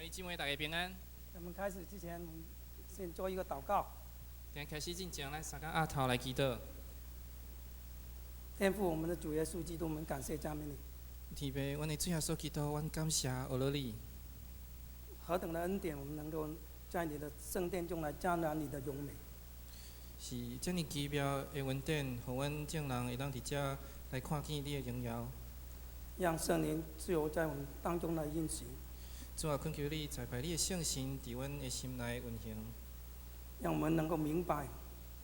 弟姊妹大家平安。我们开始之前，我们先做一个祷告。今开始之前，咱三个阿头来祈祷。天父，我们的主耶稣基督，我们感谢赞美你。天父，阮的主耶稣基督，阮感谢阿罗你。何等的恩典，我们能够在你的圣殿中来瞻览你的荣美。是这么奇妙的恩典，互阮众人会当伫遮来看见你的荣耀。让圣灵自由在我们当中来运行。主啊，恳求你栽培你的圣心伫阮的心内运行，让我们能够明白，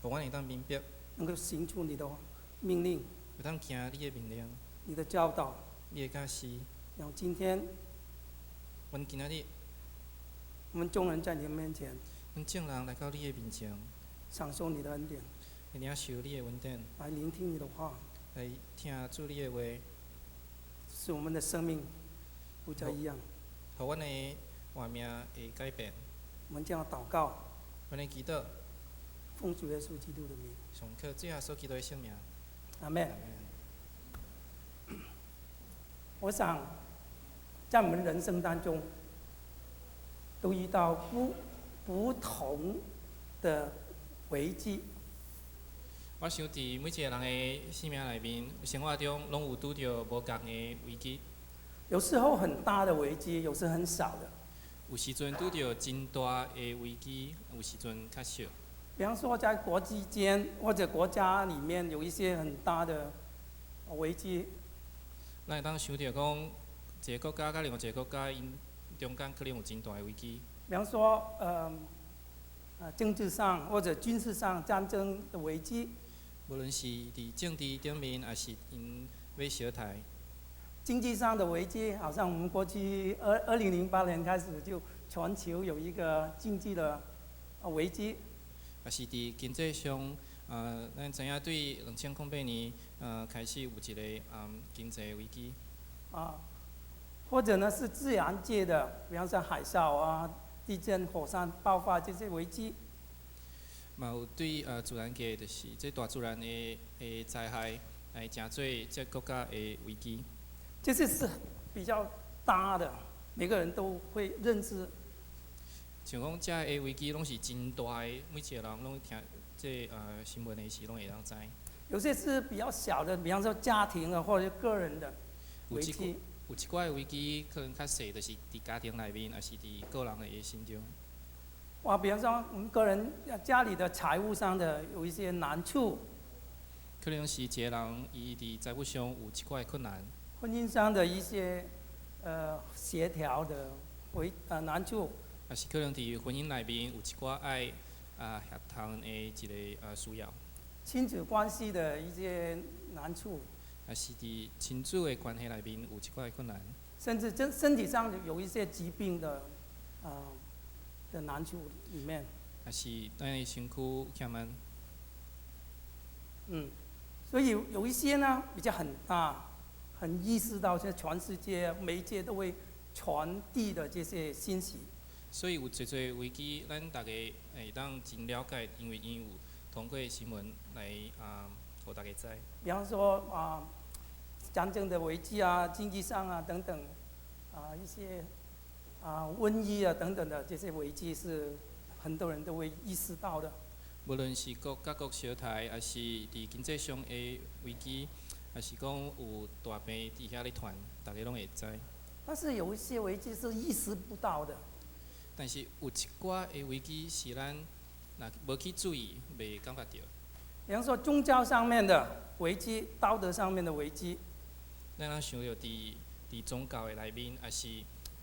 互阮会当明白，能够行出你的命令，会当行你的命令，你的教导。你的教示。让今天阮今仔日，我们众人在你的面前阮众人来到你的面前，享受你的恩典，来领受你的恩典，来聆听你的话，来听主你的话，使我们的生命不再一样。互阮的活命会改变。我们这样祷告，阮的祈祷，奉主耶稣基督的名，上靠主耶稣基督的圣名。阿门。我想，在我们人生当中，都遇到不同的危机。我想伫每一个人的生命内面、生活中，拢有拄着无共的危机。有时候很大的危机，有时很小的。有时阵拄着真大的危机，有时阵较小。比方说，在国际间或者国家里面有一些很大的危机，咱会当想到讲，一个国家甲另外一个国家因中间可能有真大的危机。比方说，政治上或者军事上战争的危机。无论是伫政治顶面，还是因要小台。经济上的危机，好像我们过去2008年开始就全球有一个经济的危机。也是伫经济上，咱知影对2008年，开始有一个经济危机。或者呢是自然界的，比方说海啸啊、地震、火山爆发这些危机。嘛有对自然界，就是这大自然的灾害，来成做这国家的危机。这些是比较大的，每个人都会认知。像讲遮个危机拢是真大的，每一个人拢听这新闻的时拢会当知。有些是比较小的，比方说家庭啊或者个人的危机。有一寡危机可能较细，就是伫家庭内面，还是伫个人的心中。比方说我们个人家里的财务上的有一些难处。可能是一个人伊伫财务上有一寡困难。婚姻上的一些协调的难处。也是可能伫婚姻内面有一寡爱协同的一个需要。亲子关系的一些难处。也是伫亲子的关系内面有一寡困难。甚至身体上有一些疾病的难处里面。也是咱的身躯欠慢。所以有一些呢比较很大，很意识到现在全世界媒介都会传递的这些信息。所以有侪侪危机，咱大家会当真了解，因为因有通过新闻来互大家知。比方说战争的危机啊、经济上啊等等一些瘟疫啊等等的这些危机是很多人都会意识到的。无论是国甲国小台，还是伫经济上的危机，还是讲有大病伫遐咧传，大家拢会知。但是有一些危机是意识不到的。但是有一寡的危机是咱若无去注意，袂感觉到。比方说宗教上面的危机、道德上面的危机。咱想到伫宗教的内面，还是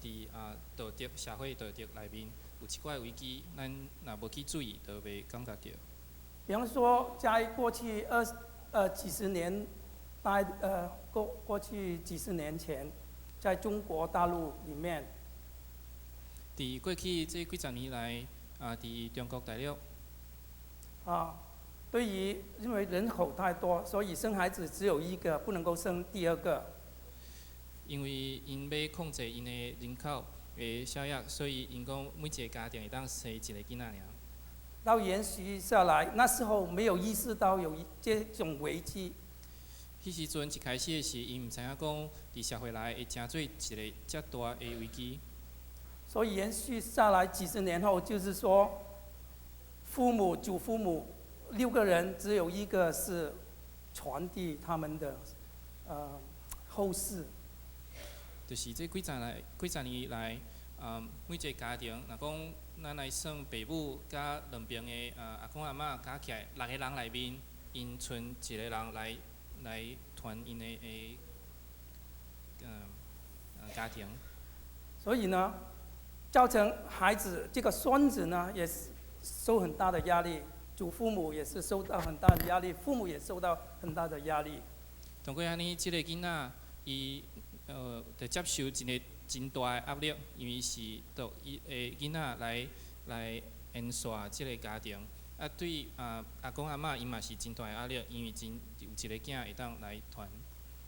伫道德、社会道德内面，有一寡危机，咱若无去注意，就袂感觉到。比方说，在过去几十年，过去几十年前，在中国大陆里面。伫过去这几十年来，伫中国大陆，对于因为人口太多，所以生孩子只有一个，不能够生第二个。因为因要控制因的人口的效益，所以因讲每一个家庭会当生一个囡仔尔。到延续下来，那时候没有意识到有这种危机。迄时阵一开始的是，因毋知影讲伫社会内会成做一个遮大的危机。所以延续下来几十年后，就是说，父母、祖父母6个人，只有一个是传递他们的后世。就是这几十年来，每一个家庭，若讲咱来算爸母甲两边的阿公阿嬷加起来6个人内面，因剩1个人来传因的家庭。所以呢，造成孩子这个孙子呢，也是受很大的压力，祖父母也是受到很大的压力，父母也受到很大的压力。通过安尼，即个囡仔伊着接受一个真大的压力，因为是着伊的囡仔来延续即个家庭。啊，对阿公阿嬷因嘛是真大的压力，因为有一个囝会当来传。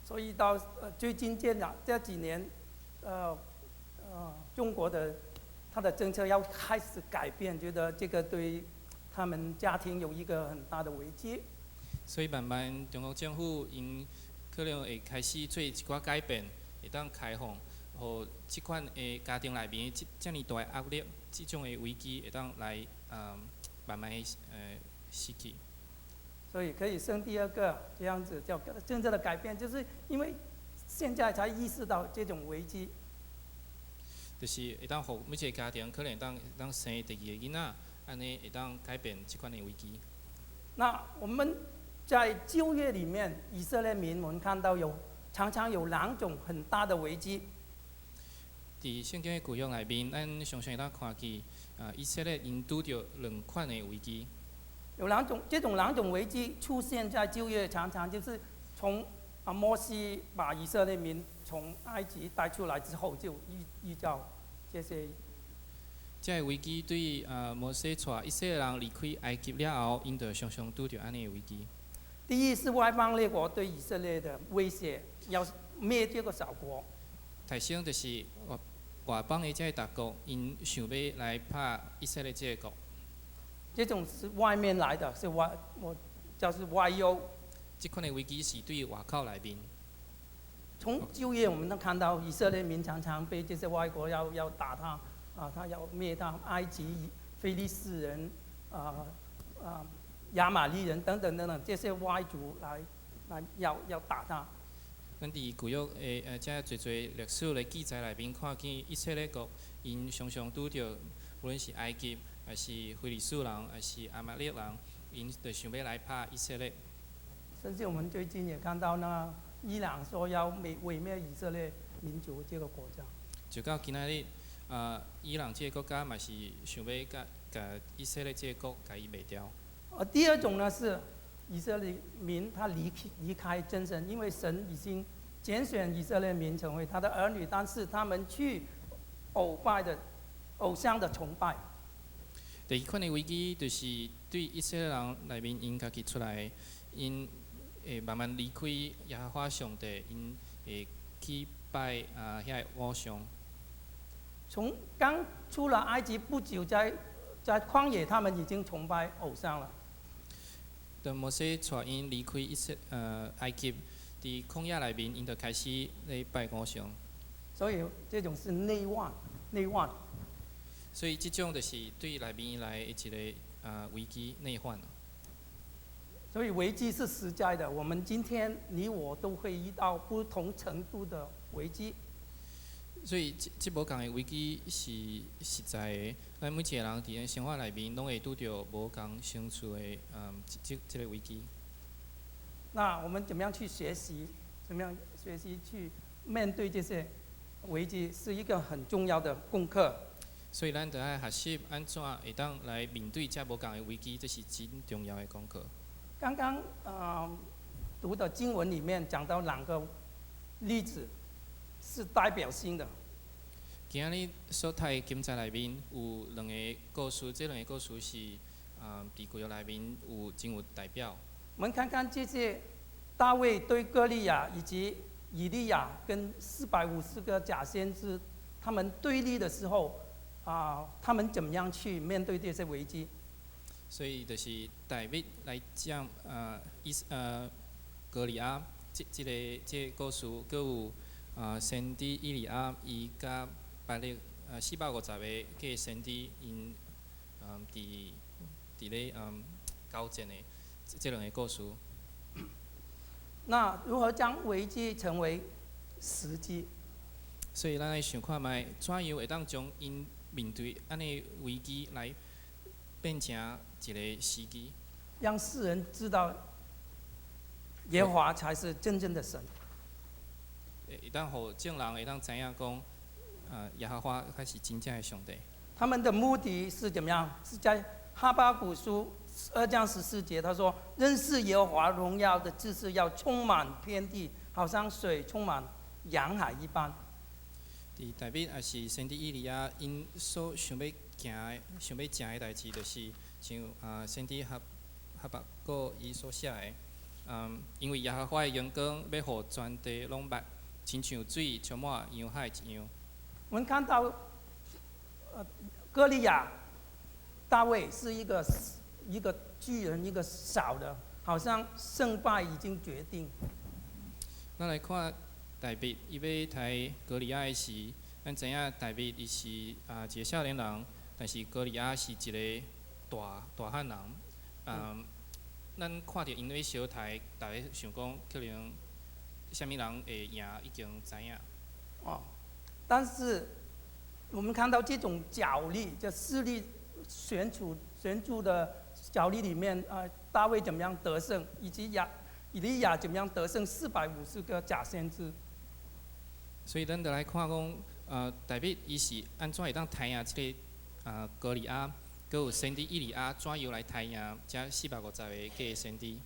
所以到最近这几年，中国的他的政策要开始改变，觉得这个对他们家庭有一个很大的危机。所以慢慢中国政府因可能会开始做一寡改变，会当开放，互即款的家庭内面遮尔大的压力，即种的危机会当来慢慢失去。所以可以生第2个，这样子叫政策的改变，就是因为现在才意识到这种危机。就是会当互每一个家庭可能会当生第2个囡仔，安尼会当改变即款的危机。那我们在旧约里面，以色列民我们看到常常有2种很大的危机。伫圣经的旧约内面，咱常常会当看见以色列因拄着2款的危机。有这种2种危机出现在旧约，常常就是从摩西把以色列民从埃及带出来之后，就遇到这些。这个危机对摩西带以色列人离开埃及了后，因着常常拄着安尼的危机。第一是外邦列国对以色列的威胁，要灭这个小国。提升就是外邦的这个大国，因想要来拍以色列这个国。这种是外面来的，就是外忧。这款的危机是对外口内面。从旧约我们都看到，以色列民常常被这些外国要打他，他要灭他，埃及、非利士人、亚玛力人等等等等这些外族来要打他。咱伫旧约的遮侪历史的记载内面，看见以色列国因常常拄着，无论是埃及，还是非利士人，还是亚玛力人，因就想要来拍以色列。甚至我们最近也看到呢，伊朗说要毁灭以色列民族这个国家。就到今仔日，伊朗这个国家嘛是想要甲以色列这个国甲伊灭掉。第2种呢是以色列民他离开真神，因为神已经拣选以色列民成为他的儿女，但是他们去偶像的崇拜。第2款的危机就是对以色列人内面因家己出来，因会慢慢离开耶和华上帝，因会去拜遐个偶像。从刚出了埃及不久，在旷野，他们已经崇拜偶像了。当摩西带因离开埃及，伫旷野内面，因就开始咧拜偶像。所以这种是内患。所以这种就是对内面来的一个危机内患。所以危机是实在的，我们今天你我都会遇到不同程度的危机。所以这无共的危机是实在的，咱每一个人伫咱生活内面，拢会拄着无共相处的这个危机。那我们怎么样去学习？怎么样学习去面对这些危机，是一个很重要的功课。所以咱得爱学习安怎会当来面对这无共的危机，这是真重要的功课。刚刚读的经文里面讲到2个例子是代表性的。今仔日所读的经节内面有2个故事，这2个故事是伫旧约内面真有代表。我们看看这些大卫对歌利亚以及以利亚跟450个假先知他们对立的时候，他们怎么样去面对这些危机？所以就是大卫来讲歌利亚这个故事，佮有先知以利亚伊甲巴力450个计先知因伫咧交战的这两个故事。那如何将危机成为时机？所以咱来想看卖，怎样会当将因面对安尼危机来变成一个时机，让世人知道耶和华才是真正的神。会当互众人会当知影讲，耶和华才是真正的上帝。他们的目的是怎么样？是在哈巴谷书2章14节，他说：“认识耶和华荣耀的知识要充满遍地，好像水充满洋海一般。”伫内面也是先知以利亚因所想要行的、想要行的代志，就是像先知哈巴谷伊所写的，因为耶和华的阳光要互全地拢捌，亲像水充满洋海一样。我们看到，歌利亚、大卫是一个巨人，一个小的，好像胜败已经决定。咱来看大卫，伊要杀歌利亚的时，咱知影大卫伊是一个少年人，但是歌利亚是一个大汉人。咱看到因咧相杀，大家想讲可能啥物人会赢，已经知影。但是我们看到这种角力，就势力悬殊的角力里面，大卫怎么样得胜，以及以利亚怎么样得胜450个假先知。所以咱就来看讲，大卫伊是安怎会当杀赢即个歌利亚，佮有先知以利亚怎样来杀赢这450个假的先知。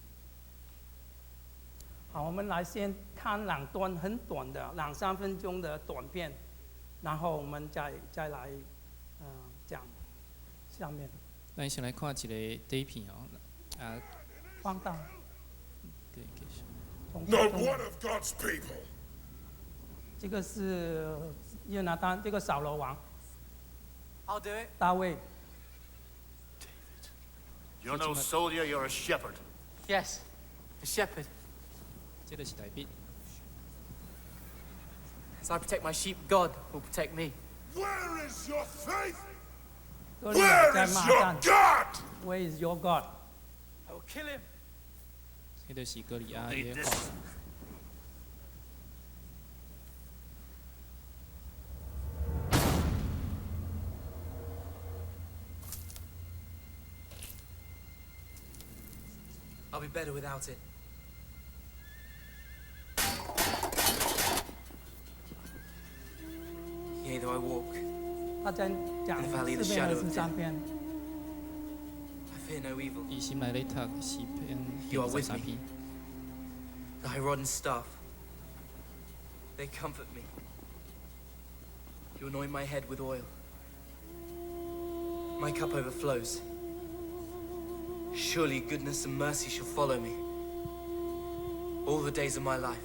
好，我们来先看两段很短的2-3分钟的短片，然后我们再来讲下面。咱先来看一个底片哦，放大。对，继续。Not one of God's people. 这个是约拿单，这个扫罗王。I'll do it. 大卫。You're no soldier, you're a shepherd. Yes, a shepherd. 这个是大卫。As I protect my sheep, God will protect me. Where is your faith? 歌利亚 Where 在 is 骂 your 战 God?，Where is your God？ I will kill him. 这个是歌利亚 Need 的 this. 话。I'll be better without it. Yea, though I walk, 他在讲In the valley of the 4篇 shadow of 23篇。 I fear no evil. 伊心内咧读诗篇 You are 第 with 13 me. 篇。 Thy rod and staff, they comfort me. You anoint my head with oil. My cup overflows. Surely goodness and mercy shall follow me all the days of my life.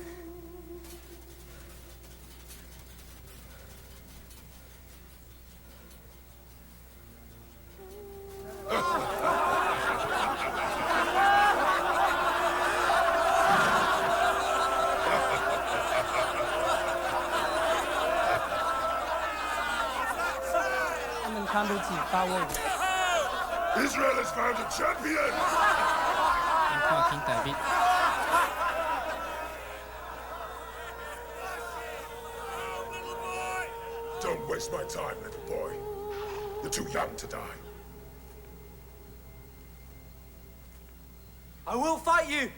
Israel has found a champion! 咱看听大卫。 Don't waste my time, little boy. You're too young to die. I will fight you!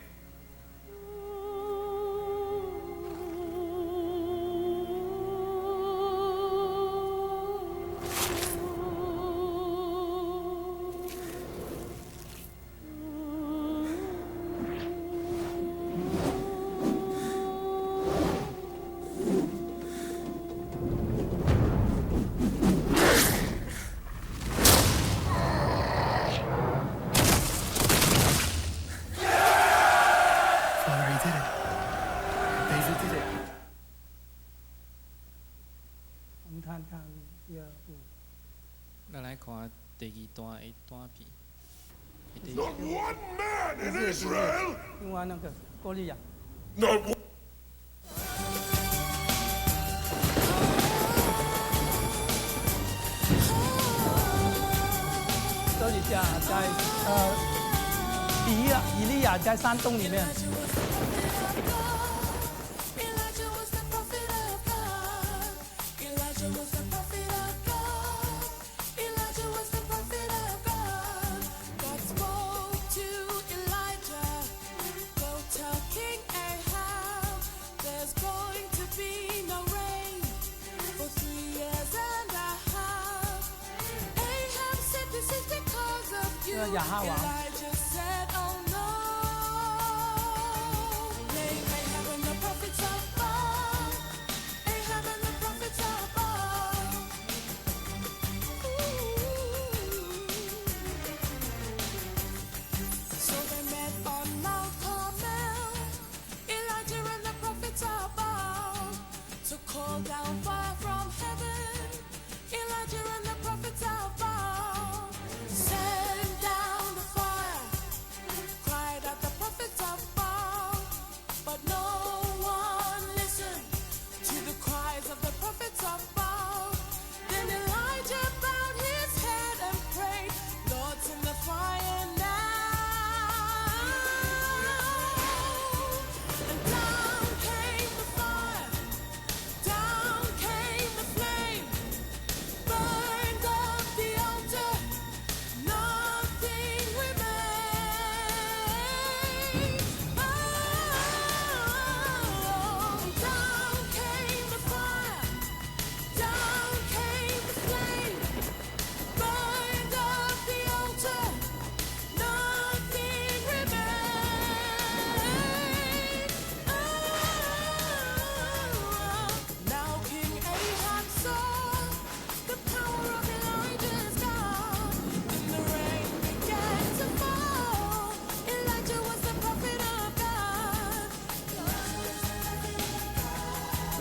第二段的短片。 Not one man in Israel! 另外那个歌利亚。 Not one. 一下，在以利亚在山洞里面。 亚哈王。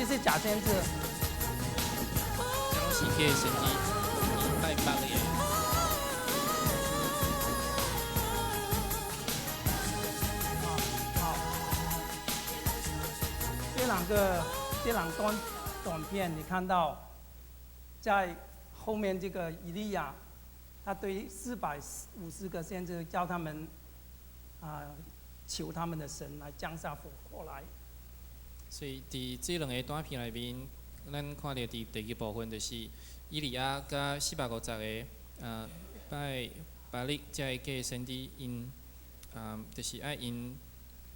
这是假先知。这拢是假先知，伊拜拜的。好，这两段短片，你看到，在后面这个以利亚，他对450个先知叫他们求他们的神来降下火过来。 所以，伫这两个短片内面，咱看到伫第二部分就是以利亚甲450个巴力遮个假先知因就是爱因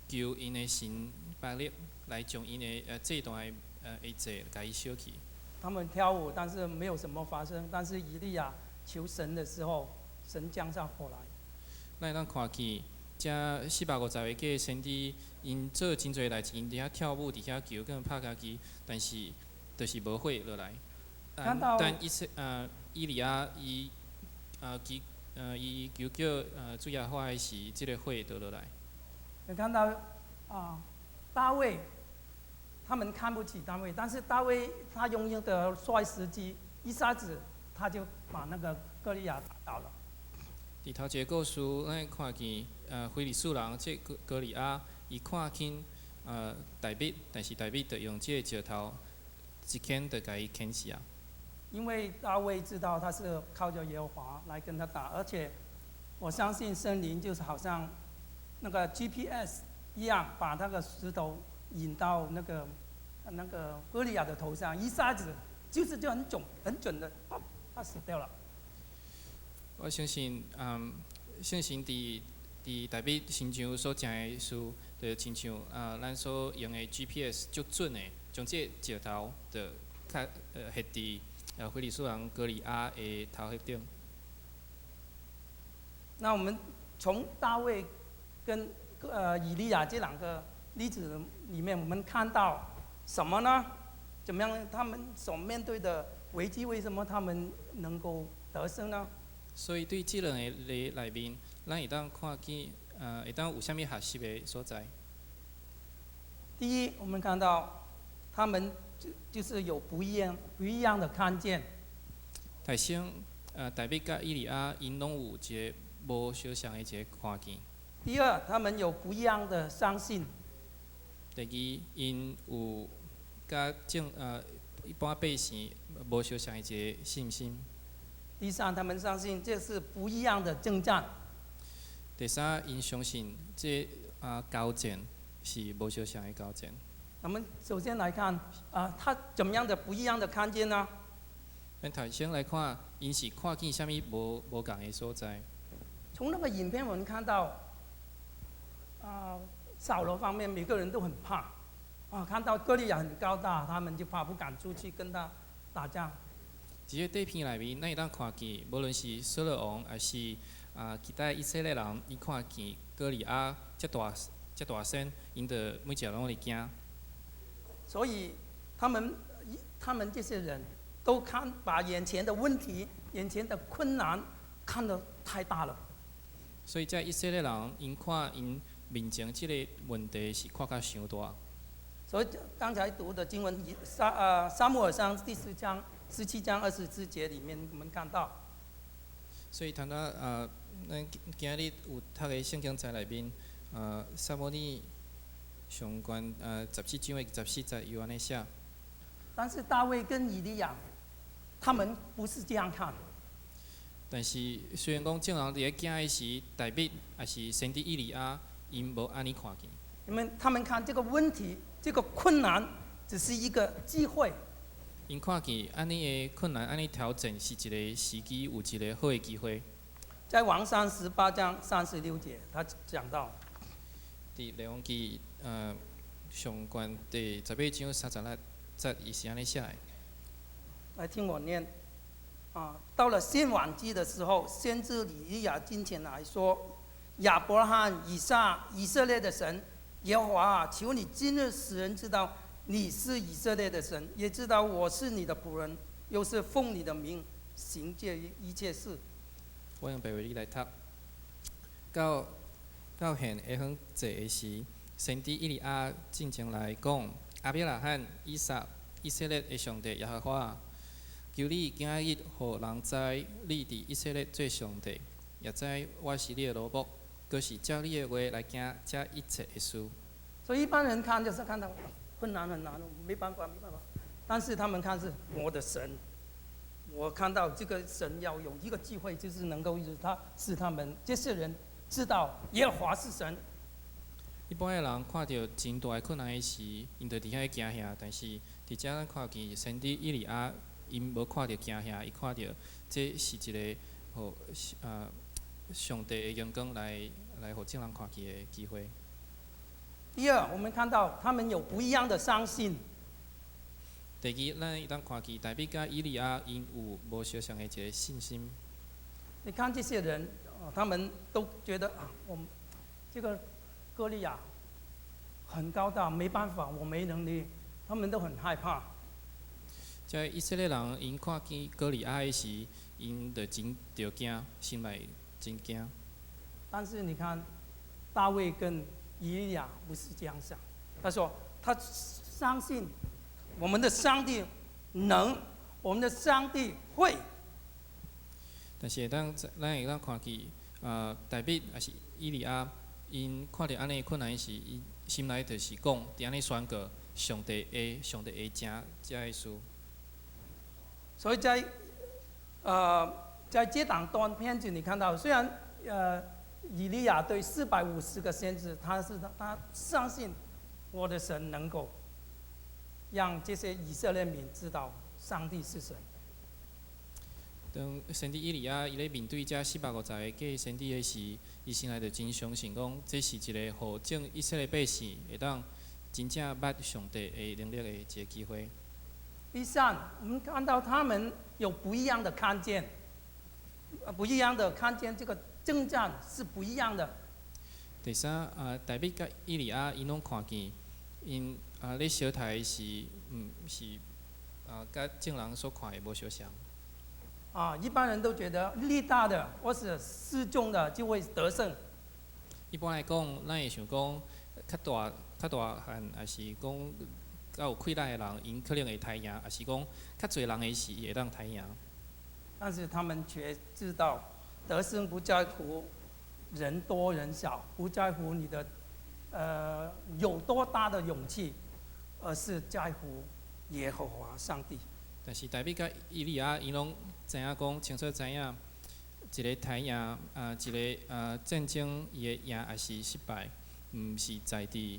求因的神巴力来将因的这段的祭甲伊烧去。他们跳舞，但是没有什么发生。但是以利亚求神的时候，神降下火来。咱看去，遮450个假先知。 因做真侪代志，因伫遐跳舞，伫遐求，跟拍家己，但是就是无火落来。但以利亚伊求主耶和华的时，即个火倒落来。你看到大卫，他们看不起大卫，但是大卫他拥有的帅时机，一下子他就把那个歌利亚打倒了。伫头一个故事，咱看见非利士人即歌利亚。 伊看轻大卫，但是大卫就用这个石头一拳就甲伊砍死啊。因为大卫知道他是靠着耶和华来跟他打，而且我相信圣灵就是好像那个 GPS 一样，把那个石头引到那个歌利亚的头上，一下子就很准的，他死掉了。我相信，相信伫大卫身上所讲的事。 就亲像咱所用的 GPS 足准的，将这石头就较迄伫非利士人歌利亚的头壳顶。那我们从大卫跟以利亚这两个例子里面，我们看到什么呢？怎么样？他们所面对的危机，为什么他们能够得胜呢？所以对这两个内面，咱会当看见。 会当有啥物学习的所在？第一，我们看到他们就是有不一样的看见。提升大卫甲以利亚因拢有一个无相像的一个看见。第二，他们有不一样的相信。第二，因有甲一般百姓无相像的一个信心。第三，他们相信这是不一样的征战。第三，因相信这交战是无相像的交战。我们首先来看他怎么样的不一样的看见呢？咱头先来看，因是看见啥物无共的所在。从那个影片我们看到，扫罗方面每个人都很怕，看到歌利亚很高大，他们就怕不敢出去跟他打仗。伫个底片内面，咱会当看见，无论是扫罗王，还是其他以色列人，伊看见歌利亚遮大声，因着每一个人会惊。所以他们这些人都把眼前的问题、眼前的困难看得太大了。所以，这以色列人因看因面前即个问题是看甲伤大。所以刚才读的经文，撒母耳上第10章17章24节里面，我们看到。所以，咱今日有读的圣经在内面，撒母耳上悬14章的14节有安尼写。但是大卫跟以利亚，他们不是这样看。但是虽然讲正人伫咧惊的时，大卫还是先知以利亚，因无安尼看见。他们看这个问题、这个困难，只是一个机会。因看见安尼的困难、安尼挑战是一个时机，有一个好的机会。在王上18章36节，他讲到。伫列王记上悬第18章36节，伊是安尼写的。来听我念。到了献晚祭的时候，先知以利亚近前来说：“亚伯拉罕、以撒、以色列的神耶和华啊，求你今日使人知道你是以色列的神，也知道我是你的仆人，又是奉你的名行这一切事。”我用白话语来读。到现下昏坐的时，先知以利亚进前来讲：亚伯拉罕、以撒、以色列的上帝耶和华，求你今日互人知，你伫以色列做上帝，也知我是你的罗卜，阁是照你的话来行这一切的事。所以一般人看就是看到困难很难，没办法。但是他们看是我的神，我看到这个神要有一个机会，就是能够使他们这些人知道耶和华是神。一般的人看到真大的困难的时，因就伫遐惊吓，但是伫遮咱看见先知以利亚。因无看到惊吓，伊看到这是一个互上帝的阳光来互众人看见的机会。第二，我们看到他们有不一样的相信。第二，咱会当看见大卫甲以利亚因有无相像的一个信心。你看这些人，他们都觉得我们这个歌利亚很高大，没办法，我没能力，他们都很害怕。在以色列人因看见歌利亚的时，因就真着惊，心内真惊。但是你看，大卫跟以利亚不是这样想，他说他相信我们的上帝能，我们的上帝会。但是咱会当看见，大卫还是以利亚，因看到安尼困难时，伊心内就是讲，伫安尼宣告，上帝会行这个事。所以在这档短片子，你看到虽然以利亚对450个先知，他相信我的神能够让这些以色列民知道上帝是神。当先知以利亚伊咧面对这450个假先知的时，伊心内就真相信讲，这是一个互众以色列百姓会当真正捌上帝的能力的一个机会。第三，我们看到他们有不一样的看见，不一样的看见，这个征战是不一样的。第三，大卫甲以利亚因拢看见，因咧小台是是甲众人所看的无相像。一般人都觉得力大的或是示众的就会得胜。一般来讲，咱会想讲，较大汉，还是讲较有气力的人，因可能会刣赢，还是讲较侪人的时会当刣赢。但是他们却知道，得胜不在乎人多人少，不在乎你的有多大的勇气，而是在乎耶和华上帝。但是大卫甲以利亚因拢知影讲，清楚知影一个台赢一个战争伊会赢还是失败，毋是在伫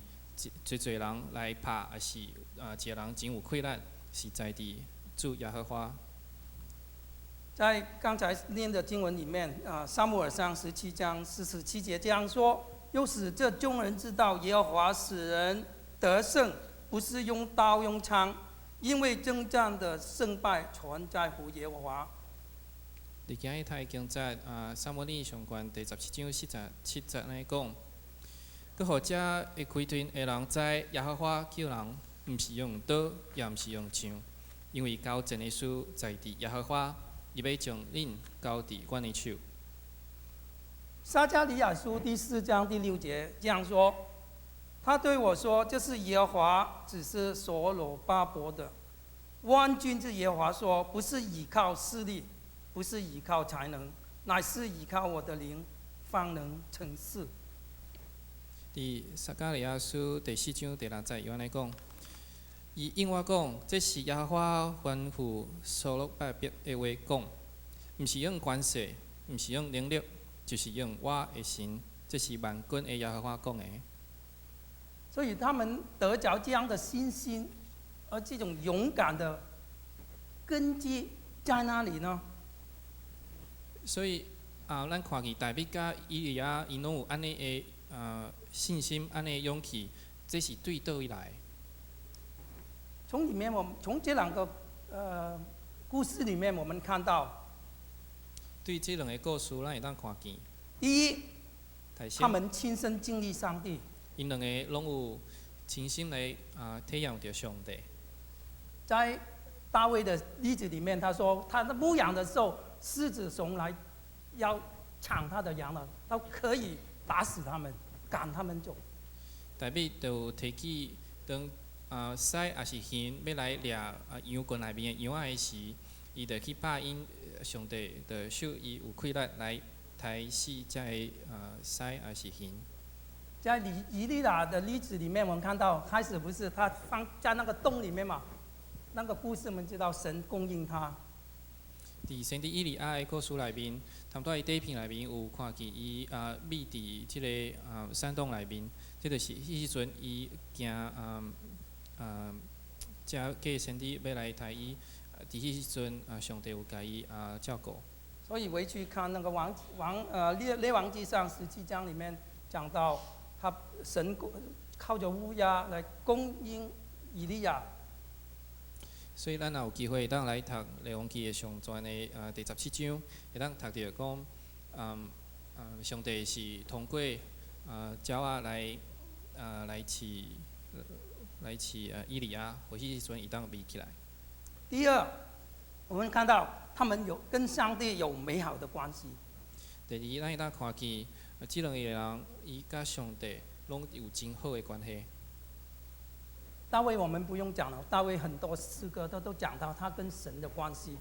侪人来拍，还是一个人真有困难，是在伫主耶和华。在刚才念的经文里面，撒母耳上17章47节这样说：又使这众人知道，耶和华使人得胜，不是用刀用枪，因为征战的胜败全在乎耶和华。伫今日太经节撒母耳上卷第17章47节安尼讲，佮互遮会开屯的人知耶和华叫人，毋是用刀，也毋是用枪，因为交战的事在伫耶和华，伊要将恁交伫阮的手。撒迦利亚书第4章第6节这样说：他对我说：“这是耶和华指示所罗巴伯的。万军之耶和华说：不是倚靠势力，不是倚靠才能，乃是倚靠我的灵，方能成事。”伫撒迦利亚书第4章第6节，伊安尼讲：伊应我讲，这是耶和华吩咐所罗巴伯的话讲，毋是用权势，毋是用能力，就是用我的神，这是万军的耶和华讲的。所以他们得着这样的信心，而这种勇敢的根基在哪里呢？所以咱看见大卫甲以利亚，因拢有安尼的信心，安尼的勇气，这是对倒一来。从里面，从这两个故事里面，我们看到，对这两个故事，咱会当看见。第一，首先他们亲身经历上帝。因两个拢有亲身来体验着上帝。在大卫的例子里面，他说他在牧羊的时候，狮子熊来要抢他的羊了，他可以打死他们，赶他们走。大卫就提起当狮还是熊要来掠羊群内面的羊仔的时，伊就去拍因，上帝就受伊有困难来杀死这个狮还是熊。在以利亚的例子里面，我们看到开始不是他放在那个洞里面嘛，那个故事我们知道神供应他。伫先伫以利亚的故事内面，差不多伊底片内面有看见伊秘伫即个山洞内面，即就是迄时阵伊行遮个先知要来杀伊，伫迄时阵上帝有甲伊照顾。所以回去看那个列王记上17章里面讲到。神靠着乌鸦来供应以利亚，所以咱也有机会当来读《列王记》的上传的第17章，会当读到讲，上帝是通过鸟仔来饲以利亚，或许时阵伊当迷起来。第二，我们看到他们跟上帝有美好的关系。第二，咱会当看见。这两个人，伊甲上帝拢有真好的关系。大卫我们不用讲了，大卫很多诗歌都讲到他跟神的关系。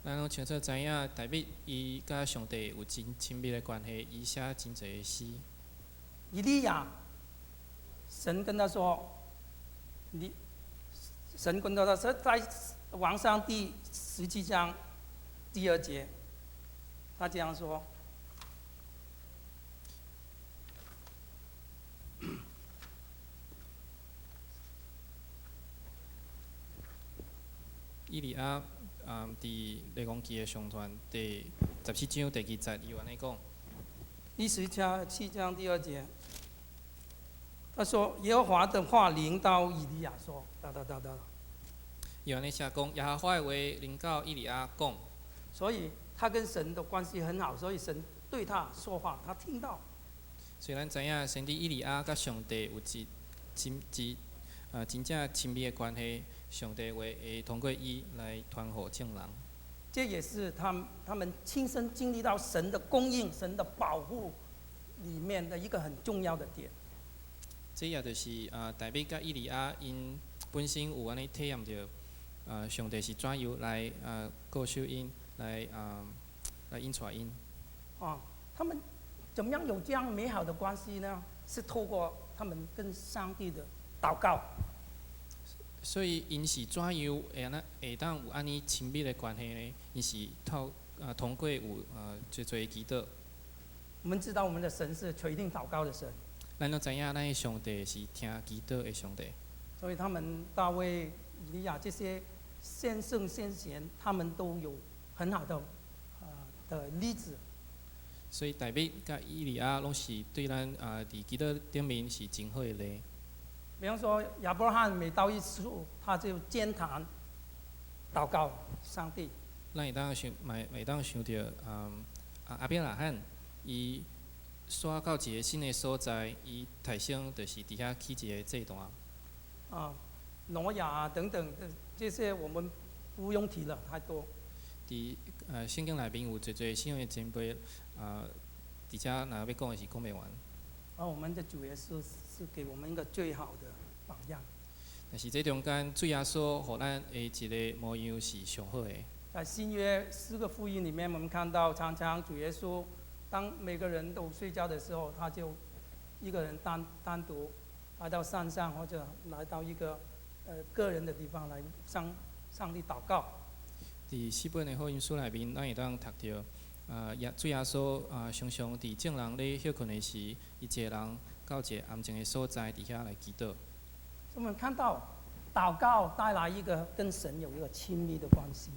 咱拢清楚知影，大卫伊甲上帝有真亲密的关系，伊写真侪的诗。以利亚，神跟他说，神跟他说，在王上第17章第2节，他这样说。以利亚伫列王记的上传第17章第2节，伊有安尼讲。第17章第2节，他说：“耶和华的话临到以利亚说，哒。”伊安尼写讲，耶和华的话临到以利亚讲。所以他跟神的关系很好，所以神对他说话，他听到。虽然知影先知以利亚甲上帝有真正亲密的关系。上帝会通过伊来传予众人。这也是他们亲身经历到神的供应、神的保护里面的一个很重要的点。这也就是大卫甲以利亚因本身有安尼体验到，上帝是怎样来告诉因，来引带因。他们怎么样有这样美好的关系呢？是透过他们跟上帝的祷告。所以因是怎样会当有安尼亲密的关系呢？因是通过有最多祈祷，我们知道我们的神是垂听祷告的神，咱都知影咱的上帝是听祈祷的上帝。所以他们大卫、以利亚这些先圣先贤，他们都有很好的的例子。所以大卫甲以利亚拢是对咱伫祈祷顶面是真好的例。比方说亚伯拉罕每到一处，他就肩谈祷告上帝。咱会当想到，阿伯拉罕，伊刷到一个新的所在，伊提升就是伫遐起一个祭坛。挪亚啊等等的这些，我们不用提了，太多。伫圣经内面有最最新的前辈，伫遮若要讲的是讲袂完。而我们的主耶稣是给我们一个最好的榜样。但是这中间主耶稣互咱的一个模样是上好的。在新约4个福音里面，我们看到常常主耶稣，当每个人都睡觉的时候，他就一个人单独来到山上，或者来到一个个人的地方来向上帝祷告。伫4本的福音书内面，咱会当读到，主耶稣常常伫众人咧休困的时，伊一个人到一个安静的所在，伫遐来祈祷。我们看到祷告带来一个跟神有一个亲密的关系。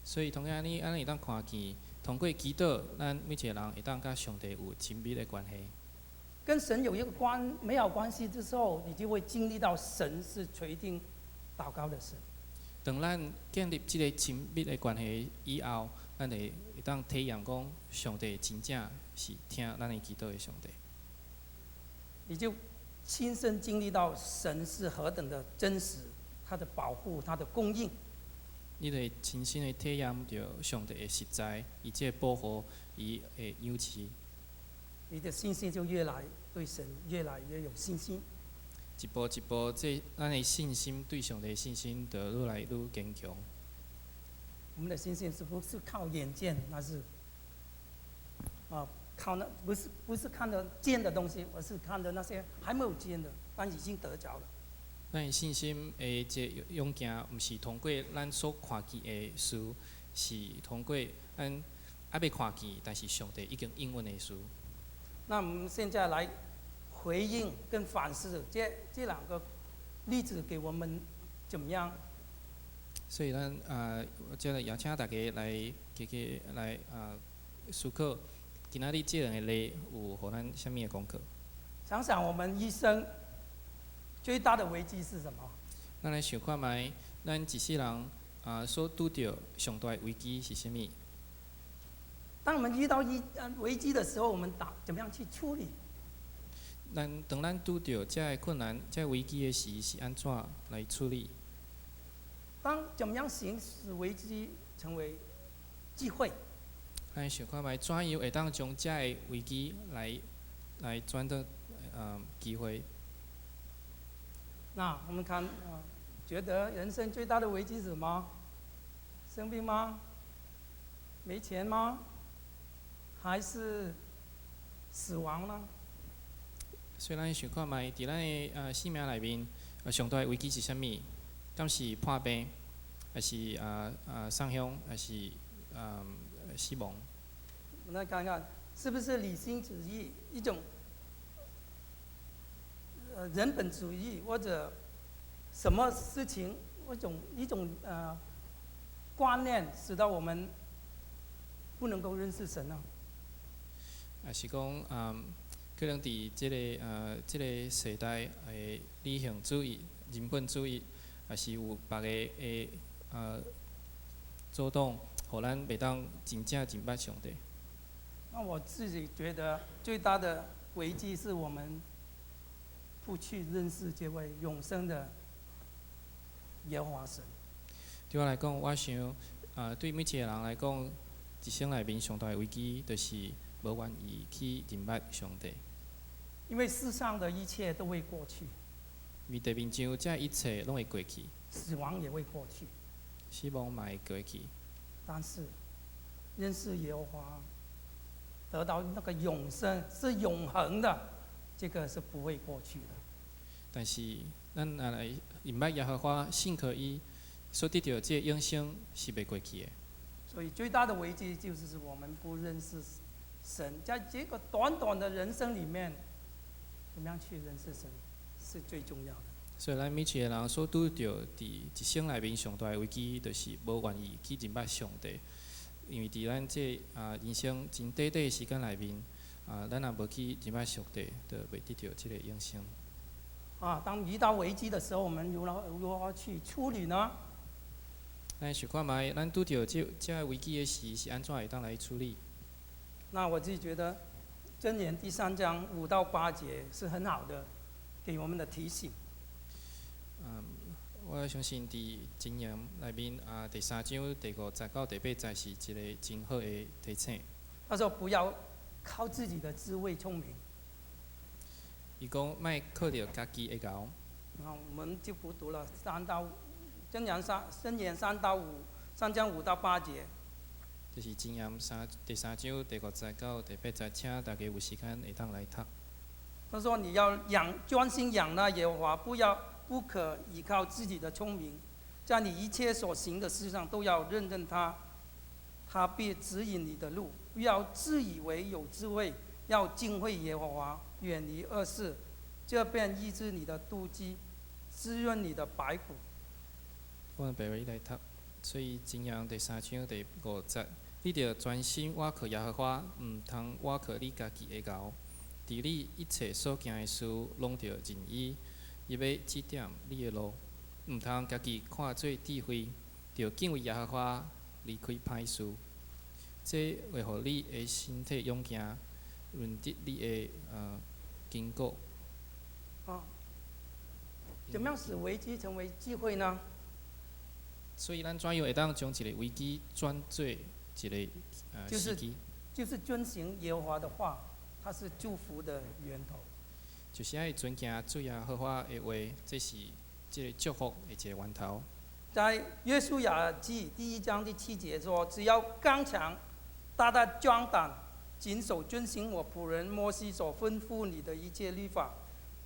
所以同样呢，咱会当看见，通过祈祷，咱每一个人会当甲上帝有亲密的关系。跟神有一个美好关系之后，你就会经历到神是垂听祷告的神。当咱建立这个亲密的关系以后，咱会当体验讲，上帝真正是听咱的祈祷的上帝。你就亲身经历到神是何等的真实，他的保护，他的供应。你就会亲身的体验到上帝的实在，伊即个保护，伊的养持。你的信心就对神越来越有信心。一步一步，咱的信心对上帝的信心就愈来愈坚强。我们的信心是不是靠眼见？那是靠那不是看得见的东西，而是看的那些还没有见的，但已经得着了。咱的信心的这勇行，毋是通过咱所看见的事，是通过咱还未看见，但是上帝已经应允的事。那我们现在来回应跟反思这两个例子给我们怎么样？所以咱即个邀请大家来来思考，今仔日这两个例有互咱什么的功课？想想我们一生最大的危机是什么？咱来想看卖，咱一世人所拄到上大的危机是啥物？当我们遇到危机的时候，我们怎么样去处理？当咱拄到这个困难、这个危机的时，是安怎来处理？怎么样行使危机成为机会？咱想看卖，怎样会当将这个危机来转到机会？那我们看觉得人生最大的危机是什么？生病吗？没钱吗？还是死亡呢？所以咱想看卖，伫咱的生命内面，上大的危机是啥物？敢是破病，还是伤伤，还是死亡？我们来看看，是不是理性主义一种人本主义，或者什么事情一种观念，使得我们不能够认识神呢？也是讲可能伫这个时代的理性主义、人本主义，也是有别个的阻挡，互咱袂当真正明白上帝。那我自己觉得最大的危机是我们不去认识这位永生的耶和华神。对我来讲，我想对每一个人来讲，一生内面上大的危机，就是无愿意去明白上帝。因为世上的一切都会过去，面对面上，这一切拢会过去，死亡也会过去，死亡嘛会过去。但是认识耶和华，得到那个永生是永恒的，这个是不会过去的。但是咱若来明白耶和华信靠伊所得到这永生是袂过去的。所以最大的危机就是我们不认识神，在这个短短的人生里面，怎么样去认识神是最重要的。所以咱每一个人所拄到伫一生内面上大的危机，就是无愿意去认捌上帝。因为伫咱这人生真短短的时间内面，咱若无去认捌上帝，就袂得到这个永生。当遇到危机的时候，我们如何去处理呢？咱想看卖，咱拄到这危机的时是安怎会当来处理？那我自己觉得，《箴言》第3章5到8节是很好的，给我们的提醒。我相信伫箴言内面第3章第5节到第8节是一个真好的提醒。他说：“不要靠自己的智慧聪明。”伊讲莫靠着家己的贤。我们就不读了3箴言3章5到8节。就是箴言第3章第5节到第8节，请大家有时间会当来读。他说：“你要专心仰赖耶和华，不可依靠自己的聪明，在你一切所行的事上都要认定他，他必指引你的路。不要自以为有智慧，要敬畏耶和华，远离恶事，这便医治你的肚脐，滋润你的白骨。”我们白话来读，所以箴言第3章第5节，你着专心倚靠耶和华，毋通倚靠你家己的贤。伫你一切所行的事，拢着认伊，伊要指点你的路，毋通家己看做智慧，着敬畏耶和华，离开歹事。这会互你的身体勇行，润得你的筋骨。怎么样使危机成为机会呢？所以咱怎样会当将一个危机转做一个时机？就是遵行耶和华的话，它是祝福的源头。就是爱遵行主耶和华的话，这是这个祝福的一个源头。在约书亚记第1章第7节说：“只要刚强，大大壮胆，谨守遵行我仆人摩西所吩咐你的一切律法，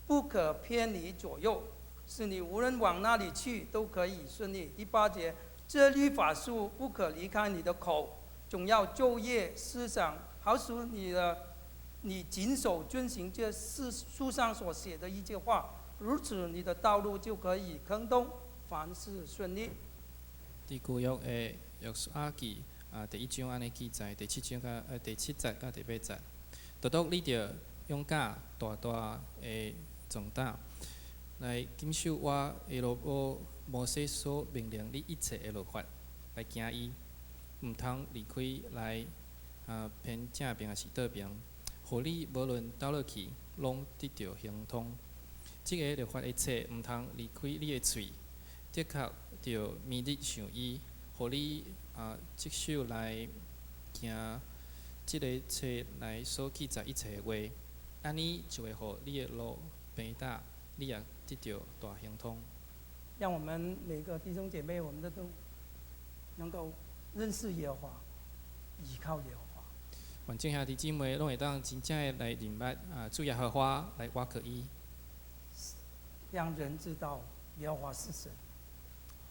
不可偏离左右，使你无论往哪里去都可以顺利。”第8节，这律法书不可离开你的口，总要昼夜思想，好使你谨守遵行这书上所写的一切话，如此你的道路就可以亨通，凡事顺利。伫旧约的约书亚记第1章安尼记载，第7节到第8节，独独你着勇敢大大的壮胆，来谨守我的罗波摩西所命令你一切的律法，来行伊，毋通离开来偏正边还是倒边，互你无论倒落去，拢得到亨通。即个律法一切毋通离开你的喙，的确着勉励想伊，互你接受来行即个册来所记载一切的话，安尼就会互你的路平坦，你也得到大亨通。让我们每个弟兄姐妹，我们都能够认识耶和华，依靠耶和华。愿众兄弟姊妹拢会当真正的来认捌主耶和华，来倚靠伊，让人知道耶和华是神。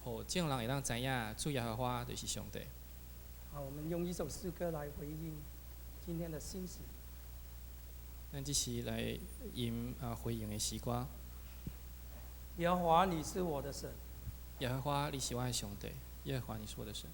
互众人会当知影主耶和华就是上帝。好，我们用一首诗歌来回应今天的信息。咱这是来回应的诗歌。耶和华，你是我的神。耶和华，你是我的上帝。耶和华，你是我的神。